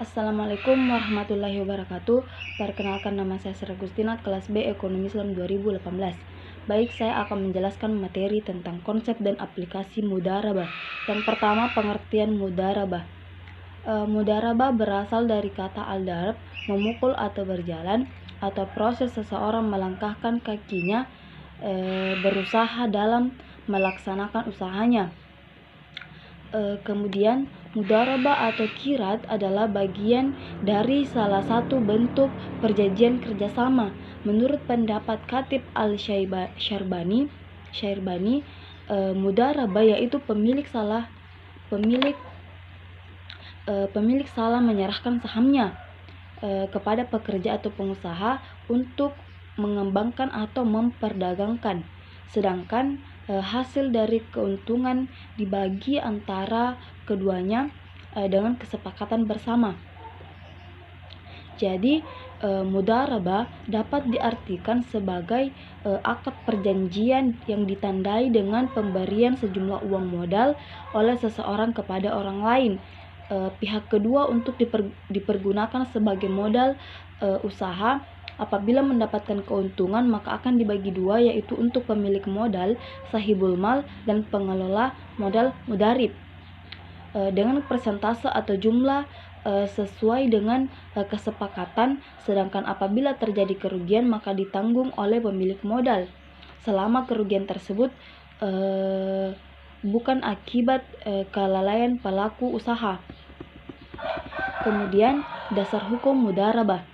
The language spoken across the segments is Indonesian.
Assalamualaikum warahmatullahi wabarakatuh. Perkenalkan, nama saya Sri Agustina, kelas B Ekonomi Islam 2018. Baik, saya akan menjelaskan materi tentang konsep dan aplikasi mudharabah. Yang pertama, pengertian mudharabah. Mudharabah berasal dari kata al-darb, memukul atau berjalan, atau proses seseorang melangkahkan kakinya berusaha dalam melaksanakan usahanya. Kemudian mudharabah atau qirat adalah bagian dari salah satu bentuk perjanjian kerjasama. Menurut pendapat Khatib al-Syarbani, mudharabah yaitu pemilik salah menyerahkan sahamnya kepada pekerja atau pengusaha untuk mengembangkan atau memperdagangkan, sedangkan hasil dari keuntungan dibagi antara keduanya dengan kesepakatan bersama. Jadi mudharabah dapat diartikan sebagai akad perjanjian yang ditandai dengan pemberian sejumlah uang modal oleh seseorang kepada orang lain. Pihak kedua untuk dipergunakan sebagai modal usaha. Apabila mendapatkan keuntungan, maka akan dibagi dua, yaitu untuk pemilik modal sahibul mal dan pengelola modal mudharib dengan persentase atau jumlah sesuai dengan kesepakatan. Sedangkan apabila terjadi kerugian, maka ditanggung oleh pemilik modal selama kerugian tersebut bukan akibat kelalaian pelaku usaha. Kemudian dasar hukum mudharabah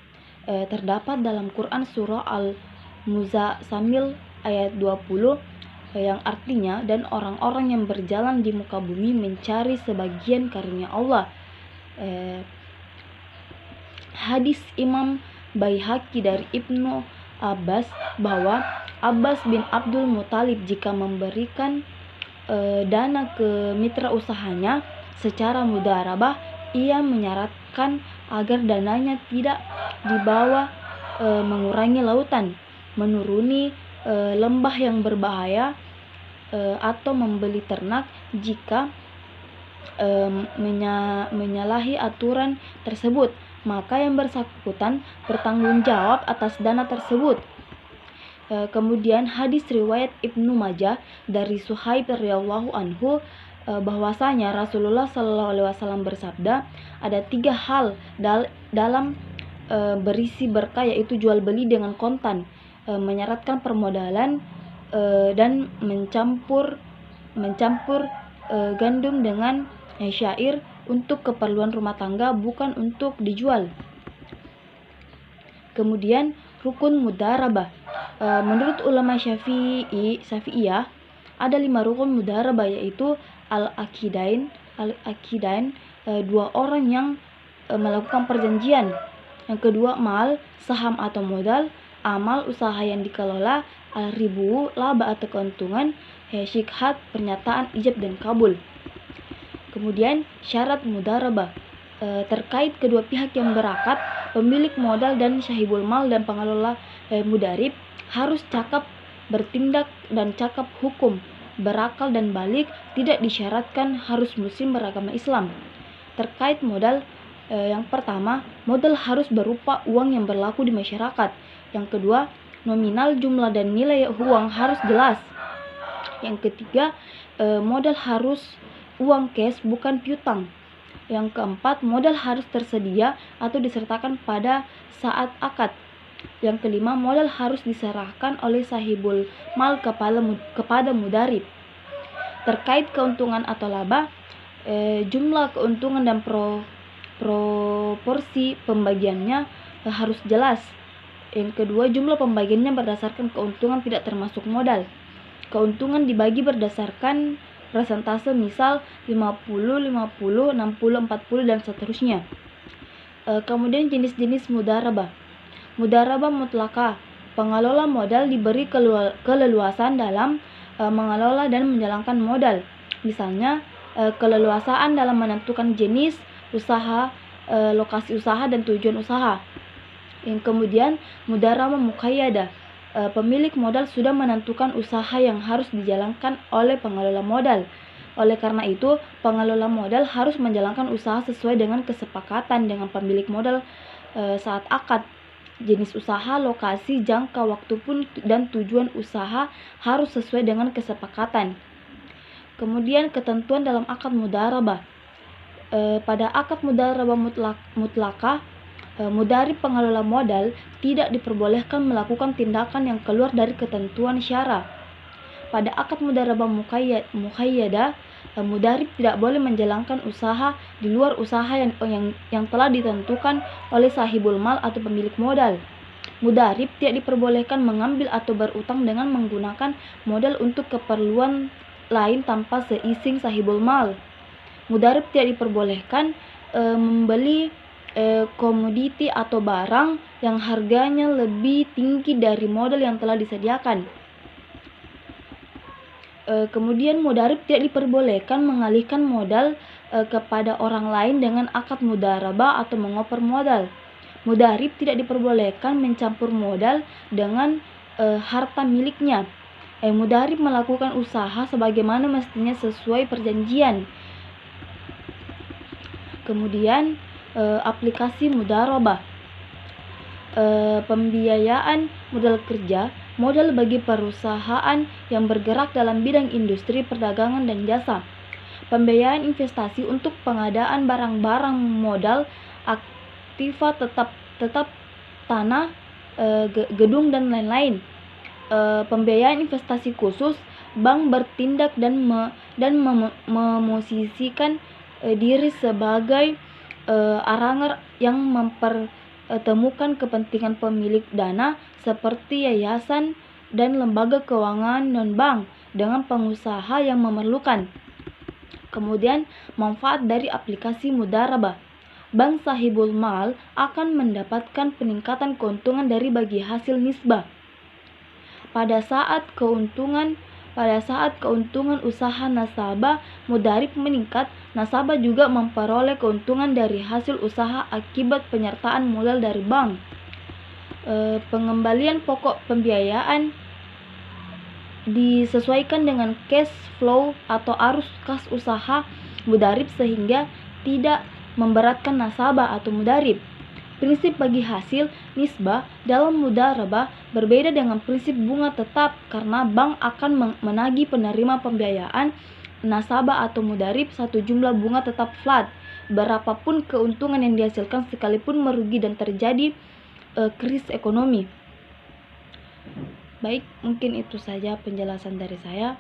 terdapat dalam Quran surah Al-Muzammil ayat 20 yang artinya, dan orang-orang yang berjalan di muka bumi mencari sebagian karunia Allah. Hadis Imam Baihaqi dari Ibnu Abbas bahwa Abbas bin Abdul Muthalib jika memberikan dana ke mitra usahanya secara mudharabah, ia menyarankan agar dananya tidak dibawa mengurangi lautan, menuruni lembah yang berbahaya, atau membeli ternak jika menyalahi aturan tersebut, maka yang bersangkutan bertanggung jawab atas dana tersebut. Kemudian hadis riwayat Ibnu Majah dari Suhaib radhiyallahu anhu bahwasanya Rasulullah SAW bersabda, ada 3 hal dalam berisi berkah, yaitu jual beli dengan kontan, menyaratkan permodalan, dan mencampur gandum dengan syair untuk keperluan rumah tangga, bukan untuk dijual. Kemudian rukun mudharabah. Menurut ulama Syafi'iyah ada 5 rukun mudharabah, yaitu al-aqidain, 2 orang yang melakukan perjanjian. Yang kedua, mal, saham atau modal, amal, usaha yang dikelola, al-ribu, laba atau keuntungan, syikhat, pernyataan ijab dan kabul. Kemudian syarat mudharabah terkait kedua pihak yang berakad, pemilik modal dan sahibul mal dan pengelola mudharib harus cakap bertindak dan cakap hukum, berakal dan balik, tidak disyaratkan harus muslim beragama Islam. Terkait modal, yang pertama, modal harus berupa uang yang berlaku di masyarakat. Yang kedua, nominal, jumlah dan nilai uang harus jelas. Yang ketiga, modal harus uang cash, bukan piutang. Yang keempat, modal harus tersedia atau disertakan pada saat akad. Yang kelima, modal harus diserahkan oleh sahibul mal kepada mudharib. Terkait keuntungan atau laba, jumlah keuntungan dan proporsi pembagiannya harus jelas. Yang kedua, jumlah pembagiannya berdasarkan keuntungan, tidak termasuk modal. Keuntungan dibagi berdasarkan persentase, misal 50, 50, 60, 40 dan seterusnya. Kemudian jenis-jenis mudharabah. Mudharabah mutlaqah, pengelola modal diberi keleluasan dalam mengelola dan menjalankan modal. Misalnya keleluasaan dalam menentukan jenis usaha, lokasi usaha dan tujuan usaha. Yang kemudian mudharabah muqayyadah, pemilik modal sudah menentukan usaha yang harus dijalankan oleh pengelola modal. Oleh karena itu, pengelola modal harus menjalankan usaha sesuai dengan kesepakatan dengan pemilik modal saat akad. Jenis usaha, lokasi, jangka waktu pun dan tujuan usaha harus sesuai dengan kesepakatan. Kemudian ketentuan dalam akad mudharabah. Pada akad mudharabah mutlakah, mudarib pengelola modal tidak diperbolehkan melakukan tindakan yang keluar dari ketentuan syara. Pada akad mudharabah muqayyadah, mudarib tidak boleh menjalankan usaha di luar usaha yang telah ditentukan oleh sahibul mal atau pemilik modal. Mudarib tidak diperbolehkan mengambil atau berutang dengan menggunakan modal untuk keperluan lain tanpa seizin sahibul mal. Mudarib tidak diperbolehkan membeli komoditi atau barang yang harganya lebih tinggi dari modal yang telah disediakan. Kemudian mudarib tidak diperbolehkan mengalihkan modal kepada orang lain dengan akad mudharabah atau mengoper modal. Mudarib tidak diperbolehkan mencampur modal dengan harta miliknya. Mudarib melakukan usaha sebagaimana mestinya sesuai perjanjian. Kemudian aplikasi mudharabah. Pembiayaan modal kerja, modal bagi perusahaan yang bergerak dalam bidang industri, perdagangan, dan jasa. Pembiayaan investasi untuk pengadaan barang-barang modal, aktiva tetap tanah, gedung, dan lain-lain. Pembiayaan investasi khusus, bank bertindak dan memosisikan diri sebagai arranger yang mempertemukan kepentingan pemilik dana seperti yayasan dan lembaga keuangan non-bank dengan pengusaha yang memerlukan. Kemudian, manfaat dari aplikasi mudharabah. Bank sahibul mal akan mendapatkan peningkatan keuntungan dari bagi hasil nisbah. Pada saat keuntungan usaha nasabah mudarib meningkat, nasabah juga memperoleh keuntungan dari hasil usaha akibat penyertaan modal dari bank. Pengembalian pokok pembiayaan disesuaikan dengan cash flow atau arus kas usaha mudarib sehingga tidak memberatkan nasabah atau mudarib. Prinsip bagi hasil nisbah dalam mudharabah berbeda dengan prinsip bunga tetap karena bank akan menagih penerima pembiayaan nasabah atau mudarib satu jumlah bunga tetap flat berapapun keuntungan yang dihasilkan sekalipun merugi dan terjadi krisis ekonomi. Baik, mungkin itu saja penjelasan dari saya.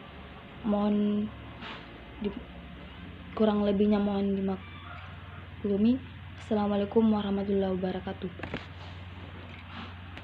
Kurang lebihnya mohon dimaklumi. Assalamualaikum warahmatullahi wabarakatuh.